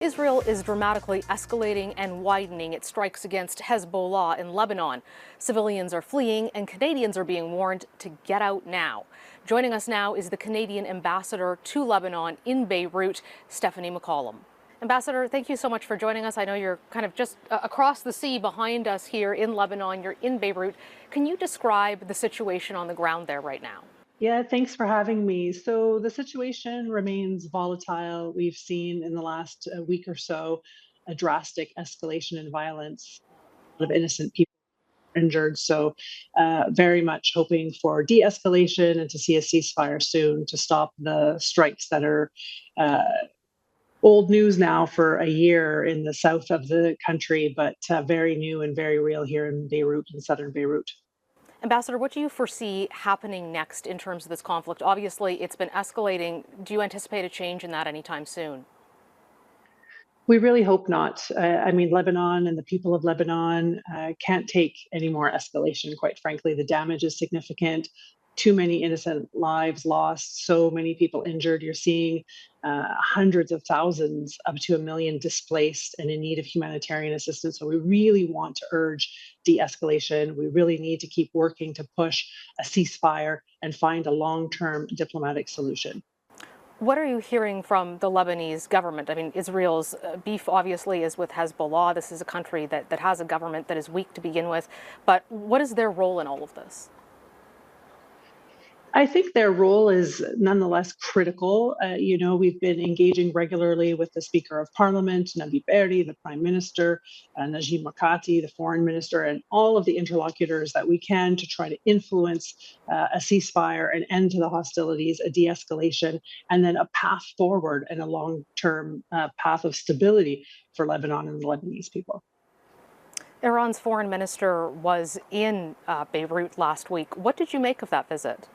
Israel is dramatically escalating and widening its strikes against Hezbollah in Lebanon. Civilians are fleeing and Canadians are being warned to get out now. Joining us now is the Canadian ambassador to Lebanon in Beirut, Stefanie McCollum. Ambassador, thank you so much for joining us. I know you're kind of just across the sea behind us here in Lebanon. You're in Beirut. Can you describe the situation on the ground there right now? Yeah, thanks for having me. So the situation remains volatile. We've seen in the last week or so a drastic escalation in violence, a lot of innocent people injured. So, very much hoping for de escalation and to see a ceasefire soon to stop the strikes that are uh, old news now for a year in the south of the country, but very new and very real here in Beirut, in southern Beirut. Ambassador, what do you foresee happening next in terms of this conflict? Obviously, it's been escalating. Do you anticipate a change in that anytime soon? We really hope not. I mean, Lebanon and the people of Lebanon can't take any more escalation, quite frankly. The damage is significant. Too many innocent lives lost, so many people injured. You're seeing hundreds of thousands, up to a million displaced and in need of humanitarian assistance. So we really want to urge de escalation. We really need to keep working to push a ceasefire and find a long term diplomatic solution. What are you hearing from the Lebanese government? I mean, Israel's beef obviously is with Hezbollah. This is a country that has a government that is weak to begin with. But what is their role in all of this? I think their role is nonetheless critical. We've been engaging regularly with the Speaker of Parliament, Nabi Berri, the Prime Minister, Najib Makati, the Foreign Minister, and all of the interlocutors that we can to try to influence a ceasefire, an end to the hostilities, a de escalation, and then a path forward and a long term path of stability for Lebanon and the Lebanese people. Iran's foreign minister was in Beirut last week. What did you make of that visit?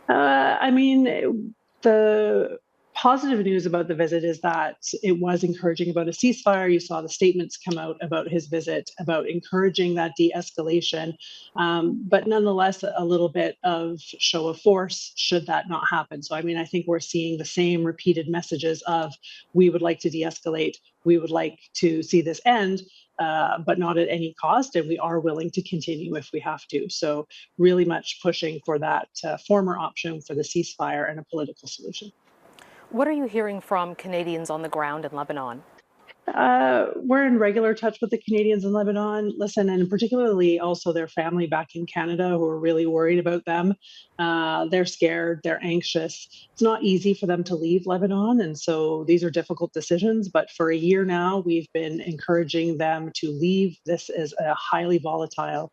I mean, the positive news about the visit is that it was encouraging about a ceasefire. You saw the statements come out about his visit, about encouraging that de escalation, but nonetheless, a little bit of show of force should that not happen. So, I mean, I think we're seeing the same repeated messages of we would like to de escalate, we would like to see this end. But not at any cost, and we are willing to continue if we have to. So, really much pushing for that former option for the ceasefire and a political solution. What are you hearing from Canadians on the ground in Lebanon? We're in regular touch with the Canadians in Lebanon. Listen, and particularly also their family back in Canada who are really worried about them. They're scared, they're anxious. It's not easy for them to leave Lebanon. And so these are difficult decisions. But for a year now, we've been encouraging them to leave. This is a highly volatile,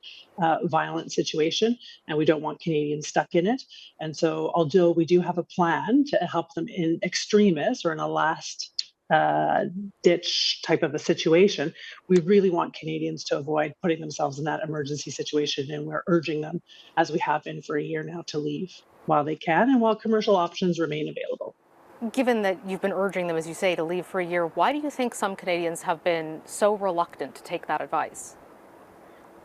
violent situation, and we don't want Canadians stuck in it. And so, although we do have a plan to help them in extremis or in a last uh, ditch type of a situation, we really want Canadians to avoid putting themselves in that emergency situation. And we're urging them, as we have been for a year now, to leave while they can and while commercial options remain available. Given that you've been urging them, as you say, to leave for a year, why do you think some Canadians have been so reluctant to take that advice?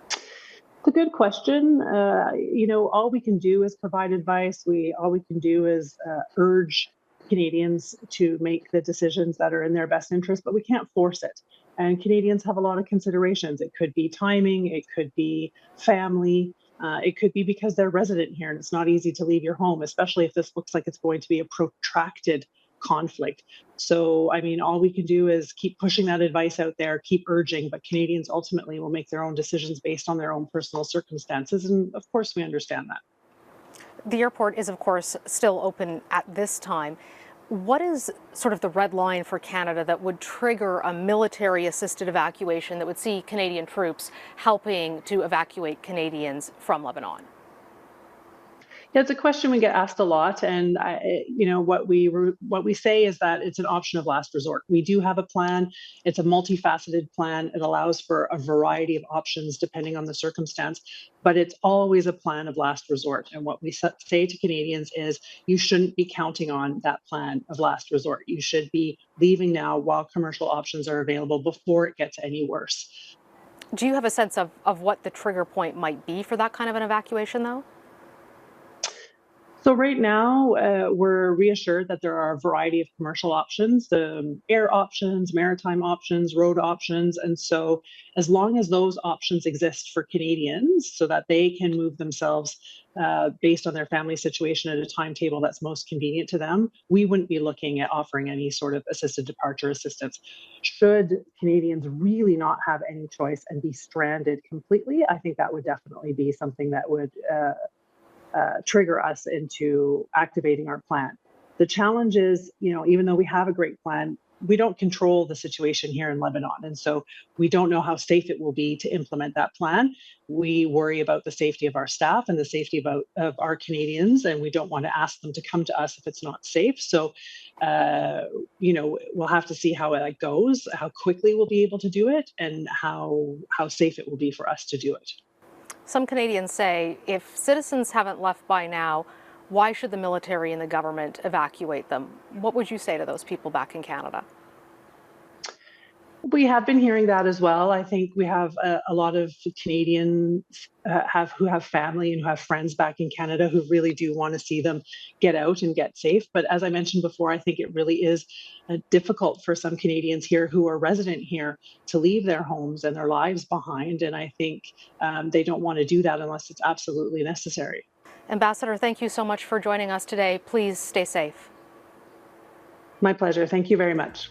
It's a good question. All we can do is provide advice. All we can do is urge Canadians to make the decisions that are in their best interest, but we can't force it. And Canadians have a lot of considerations. It could be timing, it could be family, it could be because they're resident here and it's not easy to leave your home, especially if this looks like it's going to be a protracted conflict. So, I mean, all we can do is keep pushing that advice out there, keep urging, but Canadians ultimately will make their own decisions based on their own personal circumstances. And of course, we understand that. The airport is, of course, still open at this time. What is sort of the red line for Canada that would trigger a military assisted evacuation that would see Canadian troops helping to evacuate Canadians from Lebanon? Yeah, it's a question we get asked a lot, and what we say is that it's an option of last resort. We do have a plan. It's a multifaceted plan. It allows for a variety of options depending on the circumstance, but it's always a plan of last resort. And what we say to Canadians is, you shouldn't be counting on that plan of last resort. You should be leaving now while commercial options are available before it gets any worse. Do you have a sense of what the trigger point might be for that kind of an evacuation, though? So right now, we're reassured that there are a variety of commercial options, air options, maritime options, road options. And so as long as those options exist for Canadians so that they can move themselves based on their family situation at a timetable that's most convenient to them, we wouldn't be looking at offering any sort of assisted departure assistance. Should Canadians really not have any choice and be stranded completely, I think that would definitely be something that would trigger us into activating our plan. The challenge is, even though we have a great plan, we don't control the situation here in Lebanon. And so we don't know how safe it will be to implement that plan. We worry about the safety of our staff and the safety of our Canadians, and we don't want to ask them to come to us if it's not safe. So, we'll have to see how it goes, how quickly we'll be able to do it, and how safe it will be for us to do it. Some Canadians say if citizens haven't left by now, why should the military and the government evacuate them? What would you say to those people back in Canada? We have been hearing that as well. I think we have a lot of Canadians who have family and who have friends back in Canada who really do want to see them get out and get safe. But as I mentioned before, I think it really is difficult for some Canadians here who are resident here to leave their homes and their lives behind. And I think they don't want to do that unless it's absolutely necessary. Ambassador, thank you so much for joining us today. Please stay safe. My pleasure. Thank you very much.